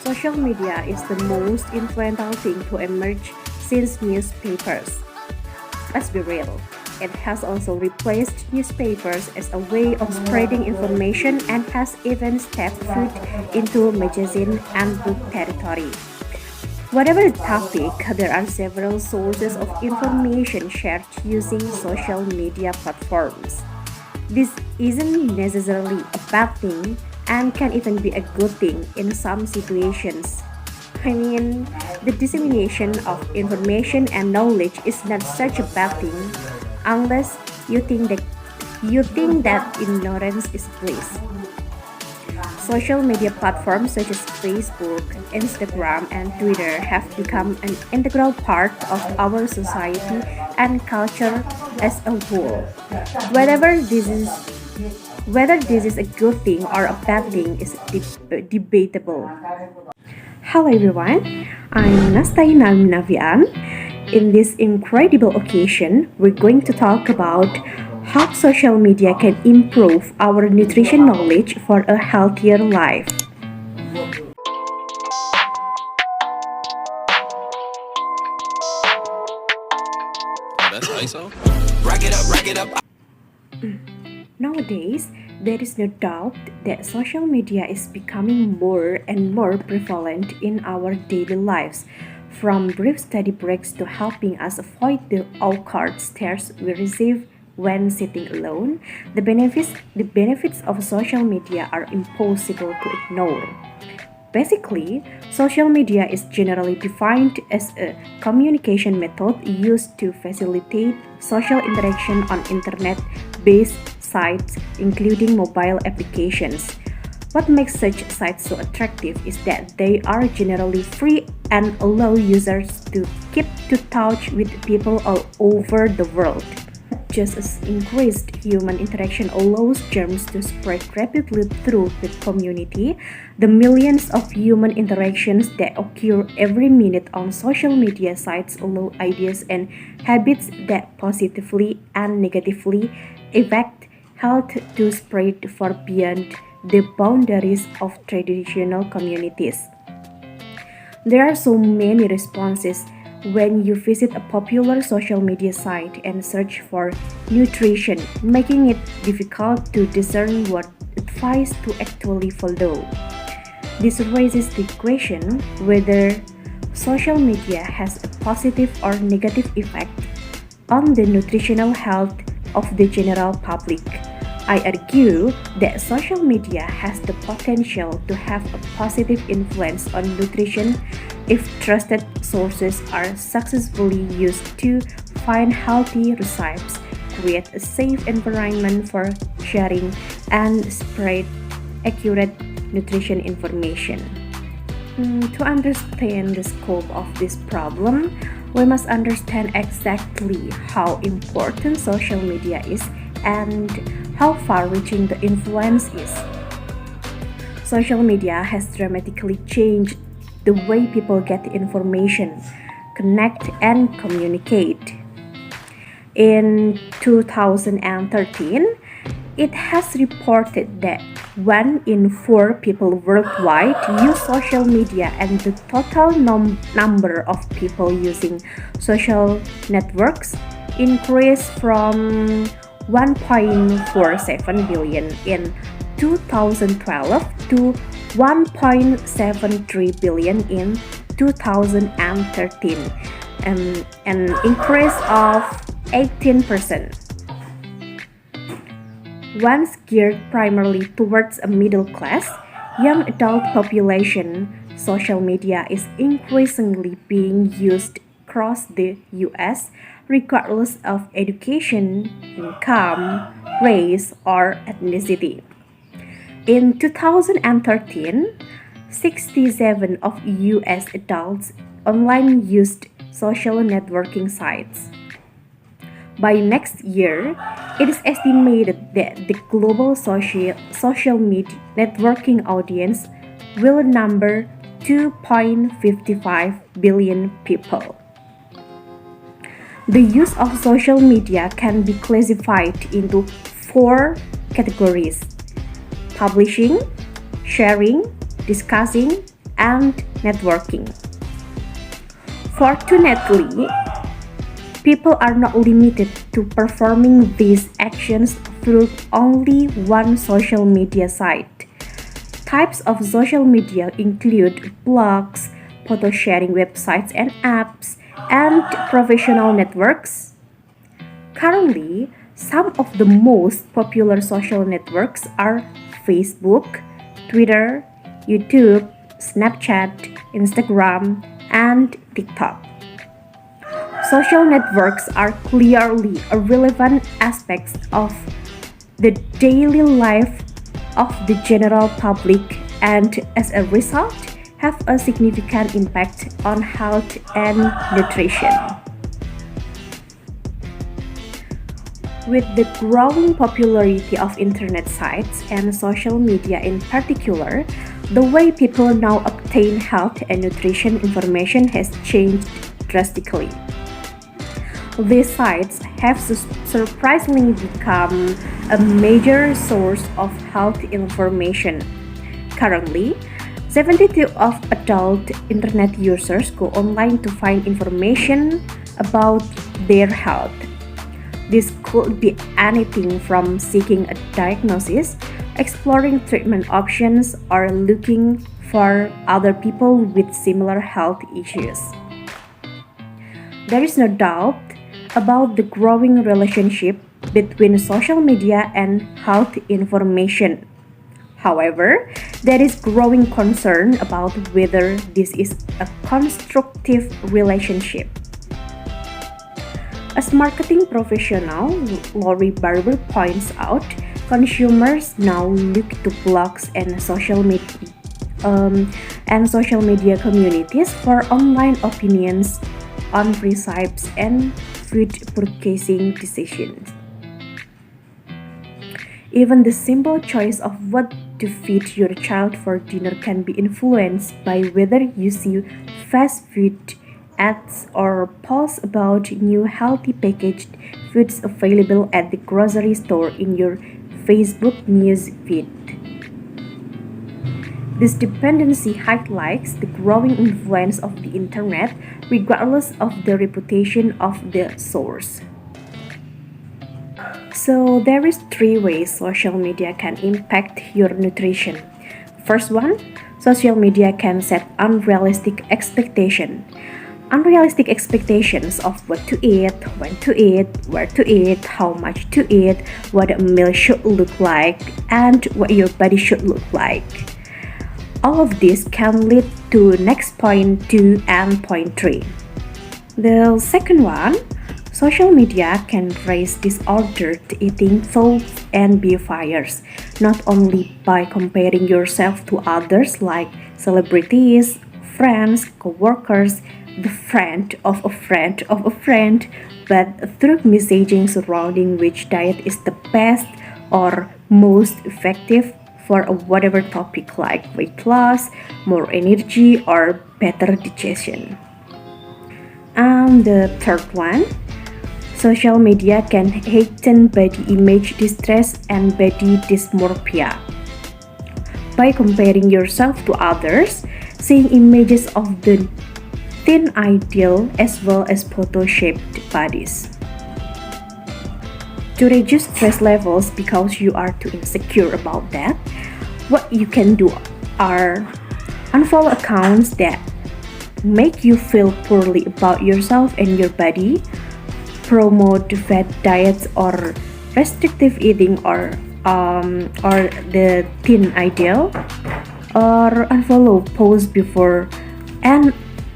Social media is the most influential thing to emerge since newspapers. Let's be real. It has also replaced newspapers as a way of spreading information and has even stepped foot into magazine and book territory. Whatever the topic, there are several sources of information shared using social media platforms. This isn't necessarily a bad thing and can even be a good thing in some situations. I mean, the dissemination of information and knowledge is not such a bad thing unless you think that ignorance is bliss. Social media platforms such as Facebook, Instagram, and Twitter have become an integral part of our society and culture as a whole. Whether this is whether this is a good thing or a bad thing is debatable. Hello everyone, I'm Nastaina Nafian. In this incredible occasion, we're going to talk about how social media can improve our nutrition knowledge for a healthier life. That's ISO? Rack it up. Nowadays, there is no doubt that social media is becoming more and more prevalent in our daily lives. From brief study breaks to helping us avoid the awkward stares we receive when sitting alone, the benefits of social media are impossible to ignore. Basically, social media is generally defined as a communication method used to facilitate social interaction on internet-based sites, including mobile applications. What makes such sites so attractive is that they are generally free and allow users to keep in touch with people all over the world. Just as increased human interaction allows germs to spread rapidly through the community, the millions of human interactions that occur every minute on social media sites allow ideas and habits that positively and negatively affect health to spread far beyond the boundaries of traditional communities. There are so many responses when you visit a popular social media site and search for nutrition, making it difficult to discern what advice to actually follow. This raises the question whether social media has a positive or negative effect on the nutritional health of the general public. I argue that social media has the potential to have a positive influence on nutrition if trusted sources are successfully used to find healthy recipes, create a safe environment for sharing, and spread accurate nutrition information. To understand the scope of this problem, we must understand exactly how important social media is and how far-reaching the influence is. Social media has dramatically changed the way people get information, connect, and communicate. In 2013, it has reported that 1 in 4 people worldwide use social media, and the total number of people using social networks increased from 1.47 billion in 2012 to 1.73 billion in 2013, an increase of 18%. Once geared primarily towards a middle class, young adult population, social media is increasingly being used across the US regardless of education, income, race, or ethnicity. In 2013, 67 of US adults online used social networking sites. By next year, it is estimated that the global social media networking audience will number 2.55 billion people. The use of social media can be classified into 4 categories: publishing, sharing, discussing, and networking. Fortunately, people are not limited to performing these actions through only one social media site. Types of social media include blogs, photo sharing websites and apps, and professional networks. Currently, some of the most popular social networks are Facebook, Twitter, YouTube, Snapchat, Instagram, and TikTok. Social networks are clearly a relevant aspect of the daily life of the general public and as a result have a significant impact on health and nutrition. With the growing popularity of internet sites and social media in particular, the way people now obtain health and nutrition information has changed drastically. These sites have surprisingly become a major source of health information. Currently, 72% of adult internet users go online to find information about their health. This could be anything from seeking a diagnosis, exploring treatment options, or looking for other people with similar health issues. There is no doubt about the growing relationship between social media and health information. However, there is growing concern about whether this is a constructive relationship. As marketing professional, Lori Barber points out, consumers now look to blogs and social media communities for online opinions on recipes and food purchasing decisions. Even the simple choice of what to feed your child for dinner can be influenced by whether you see fast food ads or posts about new healthy packaged foods available at the grocery store in your Facebook news feed. This dependency highlights the growing influence of the internet regardless of the reputation of the source. So there is three ways social media can impact your nutrition. First one, social media can set unrealistic expectations. Unrealistic expectations of what to eat, when to eat, where to eat, how much to eat, what a meal should look like, and what your body should look like. All of this can lead to next point 2 and point 3. The second one, social media can raise disordered eating thoughts and behaviors, not only by comparing yourself to others like celebrities, friends, co-workers, the friend of a friend of a friend, but through messaging surrounding which diet is the best or most effective for whatever topic like weight loss, more energy, or better digestion. And the third one, social media can heighten body image distress and body dysmorphia. By comparing yourself to others, seeing images of the thin ideal as well as photo-shaped bodies. To reduce stress levels because you are too insecure about that, what you can do are unfollow accounts that make you feel poorly about yourself and your body, promote fad diets or restrictive eating or the thin ideal, or unfollow posts before and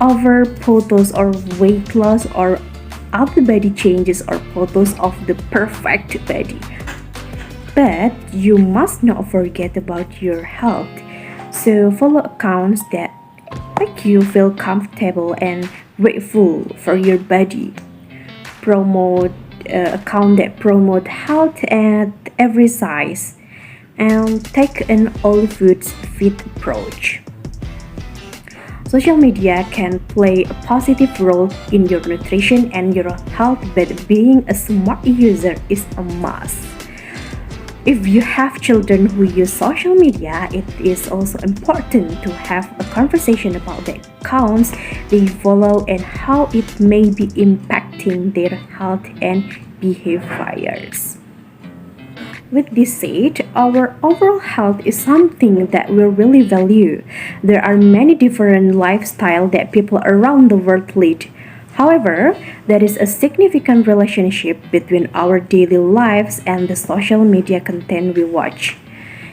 over photos or weight loss or other body changes or photos of the perfect body. But you must not forget about your health. So follow accounts that make you feel comfortable and grateful for your body. Promote account that promote health at every size, and take an all foods fit approach. Social media can play a positive role in your nutrition and your health, but being a smart user is a must. If you have children who use social media, it is also important to have a conversation about the accounts they follow and how it may be impacting their health and behaviors. With this said, our overall health is something that we really value. There are many different lifestyles that people around the world lead. However, there is a significant relationship between our daily lives and the social media content we watch.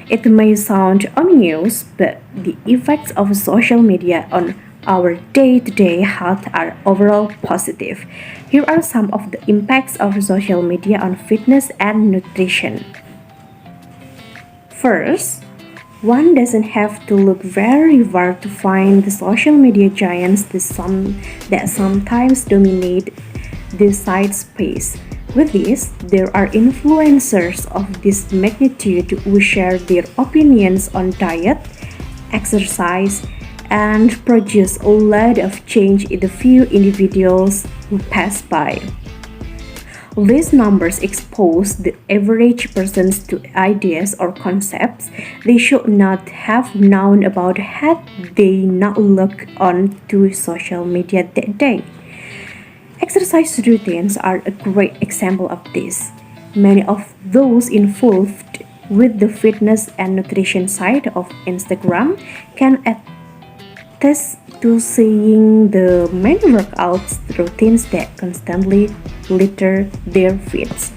It may sound ominous, but the effects of social media on our day-to-day health are overall positive. Here are some of the impacts of social media on fitness and nutrition. First, one doesn't have to look very far to find the social media giants that sometimes dominate the site space. With this, there are influencers of this magnitude who share their opinions on diet, exercise, and produce a lot of change in the few individuals who pass by. These numbers expose the average persons to ideas or concepts they should not have known about had they not looked onto social media that day. Exercise routines are a great example of this. Many of those involved with the fitness and nutrition side of Instagram can attest to seeing the many workouts routines that constantly litter their feeds.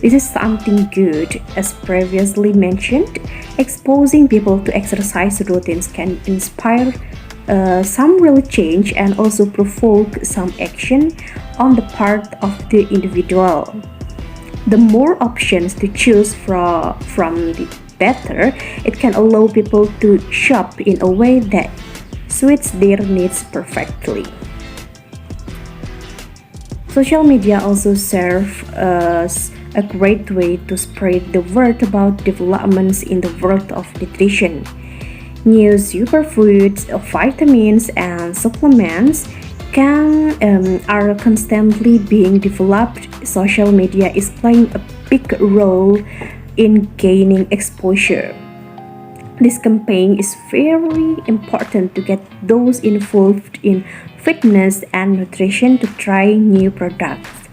This is something good, as previously mentioned. Exposing people to exercise routines can inspire some real change and also provoke some action on the part of the individual. The more options to choose from the better. It can allow people to shop in a way that suits their needs perfectly. Social media also serve as a great way to spread the word about developments in the world of nutrition. New superfoods, vitamins, and supplements are constantly being developed. Social media is playing a big role in gaining exposure. This campaign is very important to get those involved in fitness and nutrition to try new products.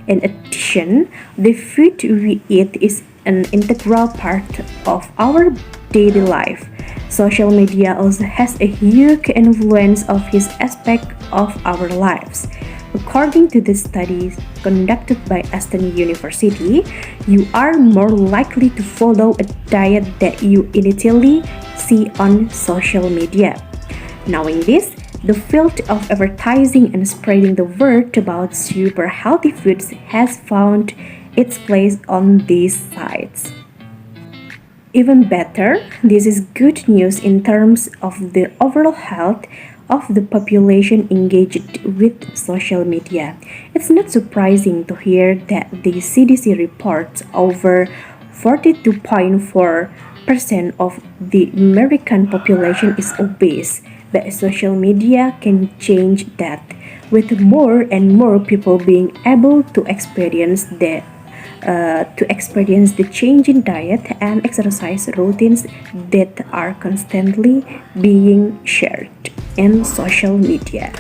In addition, the food we eat is an integral part of our daily life. Social media also has a huge influence of this aspect of our lives. According to the studies conducted by Aston University, you are more likely to follow a diet that you initially see on social media. Knowing this, the field of advertising and spreading the word about super healthy foods has found its place on these sites. Even better, this is good news in terms of the overall health of the population engaged with social media. It's not surprising to hear that the CDC reports over 42.4% of the American population is obese, but social media can change that, with more and more people being able to experience the change in diet and exercise routines that are constantly being shared in social media.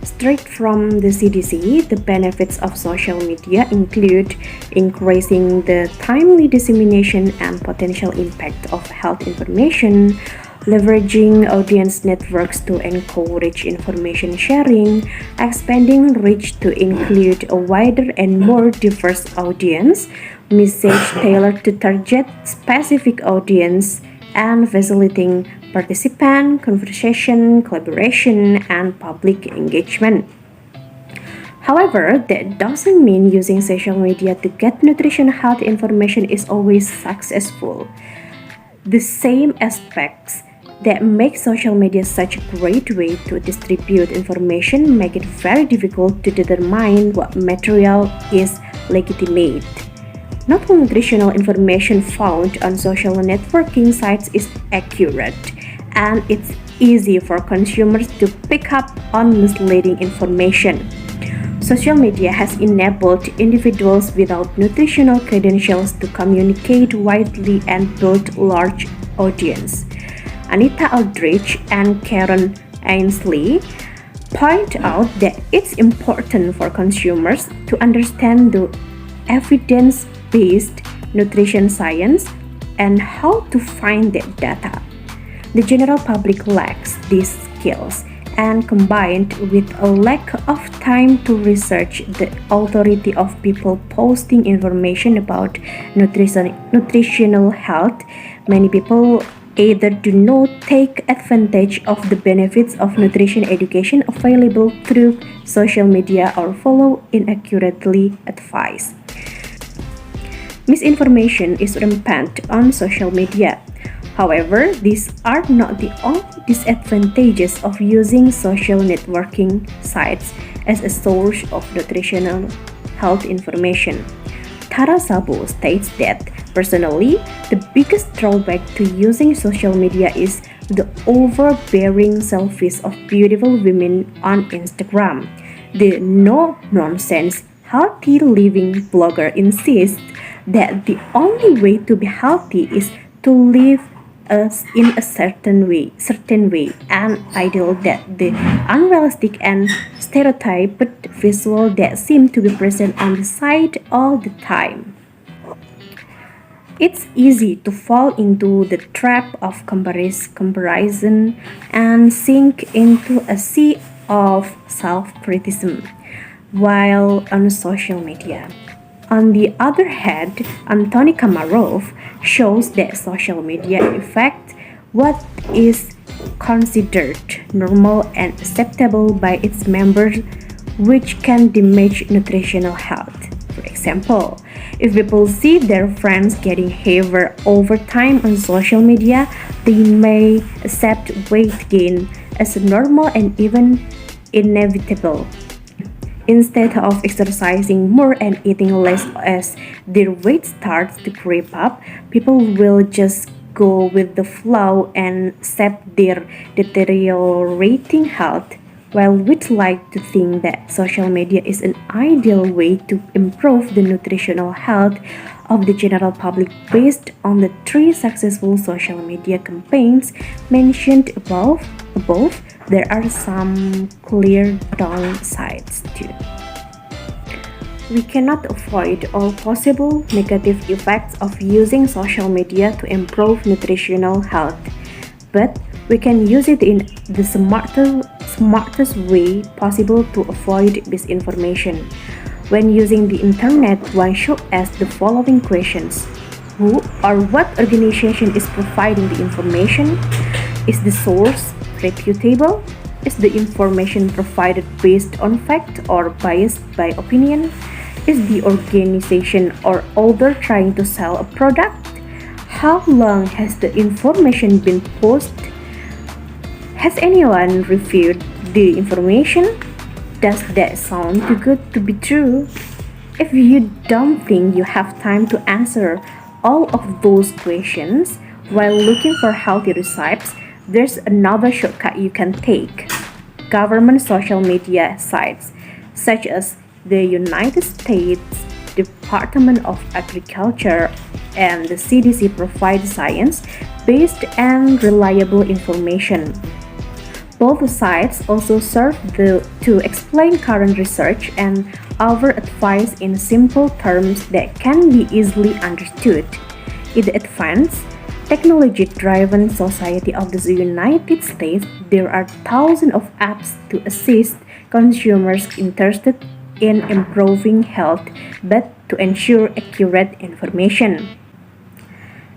Straight from the CDC, the benefits of social media include increasing the timely dissemination and potential impact of health information, leveraging audience networks to encourage information sharing, expanding reach to include a wider and more diverse audience, message tailored to target specific audience, and facilitating participant, conversation, collaboration, and public engagement. However, that doesn't mean using social media to get nutrition health information is always successful. The same aspects that make social media such a great way to distribute information make it very difficult to determine what material is legitimate. Not all nutritional information found on social networking sites is accurate, and it's easy for consumers to pick up on misleading information. Social media has enabled individuals without nutritional credentials to communicate widely and build large audience. Anita Aldrich and Karen Ainsley point out that it's important for consumers to understand the evidence-based nutrition science and how to find that data. The general public lacks these skills, and combined with a lack of time to research the authority of people posting information about nutritional health, many people either do not take advantage of the benefits of nutrition education available through social media or follow inaccurately advice. Misinformation is rampant on social media. However, these are not the only disadvantages of using social networking sites as a source of nutritional health information. Tara Sabo states that, personally, the biggest drawback to using social media is the overbearing selfies of beautiful women on Instagram. The no-nonsense healthy living blogger insists that the only way to be healthy is to live us in a certain way, an ideal that the unrealistic and stereotyped visual that seem to be present on the site all the time. It's easy to fall into the trap of comparison and sink into a sea of self-criticism while on social media. On the other hand, Anthony Kamarov shows that social media affects what is considered normal and acceptable by its members, which can damage nutritional health. For example, if people see their friends getting heavier over time on social media, they may accept weight gain as normal and even inevitable. Instead of exercising more and eating less as their weight starts to creep up, people will just go with the flow and accept their deteriorating health. While we'd like to think that social media is an ideal way to improve the nutritional health of the general public based on the three successful social media campaigns mentioned above, there are some clear downsides too. We cannot avoid all possible negative effects of using social media to improve nutritional health, but we can use it in the smartest way possible to avoid misinformation. When using the internet, one should ask the following questions. Who or what organization is providing the information? Is the source reputable? Is the information provided based on fact or biased by opinion? Is the organization or author trying to sell a product? How long has the information been posted? Has anyone reviewed the information? Does that sound too good to be true? If you don't think you have time to answer all of those questions while looking for healthy recipes, there's another shortcut you can take. Government social media sites, such as the United States Department of Agriculture and the CDC, provide science-based and reliable information. Both sites also serve to explain current research and offer advice in simple terms that can be easily understood. In the advanced, technology-driven society of the United States, there are thousands of apps to assist consumers interested in improving health, but to ensure accurate information.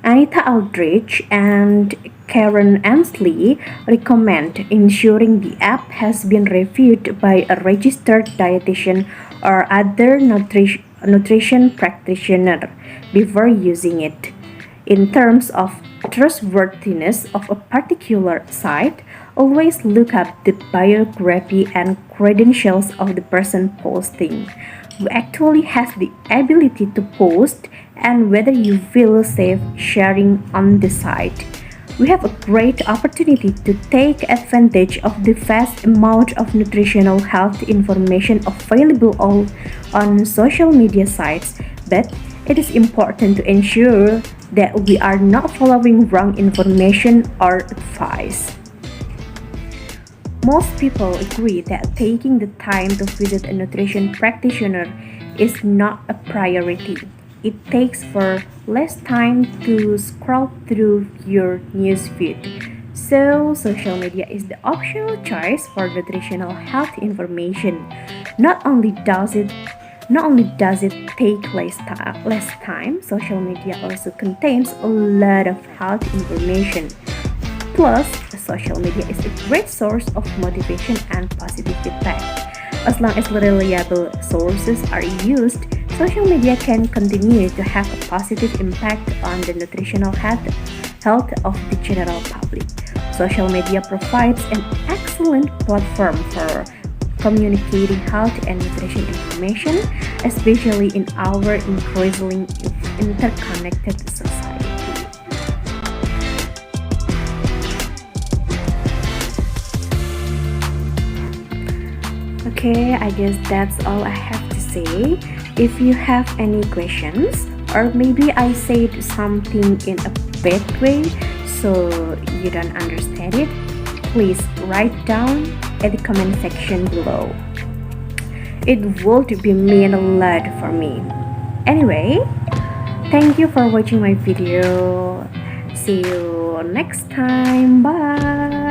Anita Aldrich and Karen Ainsley recommend ensuring the app has been reviewed by a registered dietitian or other nutrition practitioner before using it. In terms of trustworthiness of a particular site, always look up the biography and credentials of the person posting, who actually has the ability to post, and whether you feel safe sharing on the site. We have a great opportunity to take advantage of the vast amount of nutritional health information available on social media sites, but it is important to ensure that we are not following wrong information or advice. Most people agree that taking the time to visit a nutrition practitioner is not a priority. It takes for less time to scroll through your newsfeed. So, social media is the optional choice for nutritional health information. Not only does it not only does it take less time, social media also contains a lot of health information. Plus, social media is a great source of motivation and positive feedback. As long as reliable sources are used, social media can continue to have a positive impact on the nutritional health of the general public. Social media provides an excellent platform for communicating health and nutrition information, especially in our increasingly interconnected society. Okay, I guess that's all I have to say. If you have any questions, or maybe I said something in a bad way so you don't understand it, please write down at the comment section below. It would be mean a lot for me. Anyway, thank you for watching my video. See you next time. Bye.